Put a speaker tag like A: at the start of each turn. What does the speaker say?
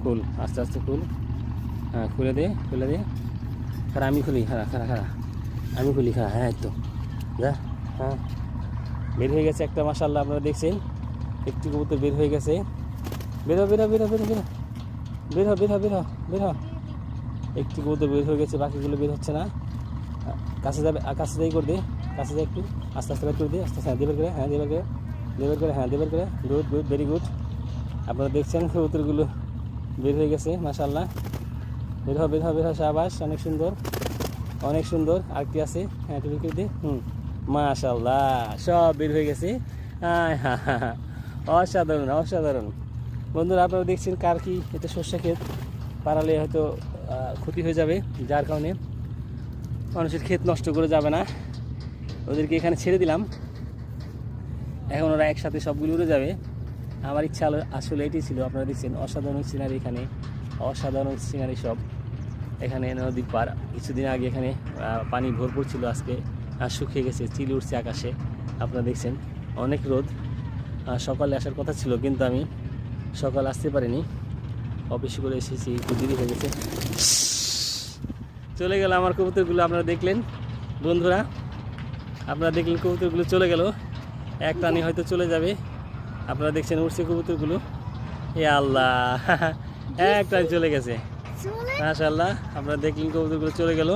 A: খুল, আস্তে আস্তে খুল। হ্যাঁ খুলে দে, খুলে দে। খারা আমি খুলি, খারা খারা খারা আমি খুলি, খারা। হ্যাঁ তো যা। হ্যাঁ বের হয়ে গেছে একটা, মাশাআল্লাহ। আপনারা দেখছেন একটি কবুতর বের হয়ে গেছে। বেরো বেরো বেরো বেরো বেরো বের হ, বের হ, বের হ, বের হ। একটি কবুতর বের হয়ে গেছে, বাকিগুলো বের হচ্ছে না। কাছে যাবে, কাছে যাই করে দে, কাছে যাই একটু, আস্তে আস্তে বের করে দে, আস্তে আস্তে। হ্যাঁ দেবের করে, হ্যাঁ দেবের করে, দেবের করে, হ্যাঁ দেবের করে। Good good, very good. আপনারা দেখছেন কবুতরগুলো বের হয়ে গেছে, মাশাআল্লাহ। বের হ, বের হ, বের হ, শাবাশ, অনেক সুন্দর, অনেক সুন্দর। আর কি আছে? হ্যাঁ তুমি করে দে। মাশাআল্লাহ, সব বের হয়ে গেছে। অসাধারণ, অসাধারণ। বন্ধুরা আপনারা দেখছেন কার কি এটা সর্ষে ক্ষেত, পাড়ালে হয়তো ক্ষতি হয়ে যাবে, যার কারণে মানুষের ক্ষেত নষ্ট করে যাবে না, ওদেরকে এখানে ছেড়ে দিলাম। এখন ওরা একসাথে সবগুলো উড়ে যাবে। আমার ইচ্ছা আসলে এটাই ছিল। আপনারা দেখছেন অসাধারণ সিনারি, এখানে অসাধারণ সিনারি সব। এখানে নদীর পার, কিছুদিন আগে এখানে পানি ভরপুর ছিল, আজকে শুকিয়ে গেছে, চিল উঠছে আকাশে। আপনারা দেখছেন অনেক রোদ। সকালে আসার কথা ছিল, কিন্তু আমি সকাল আসতে পারিনি, অফিসে করে এসেছি, একটু দেরি হয়ে গেছে। চলে গেল আমার কবুতরগুলো। আপনারা দেখলেন বন্ধুরা, আপনারা দেখলেন কবুতরগুলো চলে গেল। এক টানে হয়তো চলে যাবে। আপনারা দেখছেন উঠছে কবুতরগুলো। এ আল্লাহ, এক টানে চলে গেছে, মাশাআল্লাহ। আপনারা দেখলেন কবুতরগুলো চলে গেল।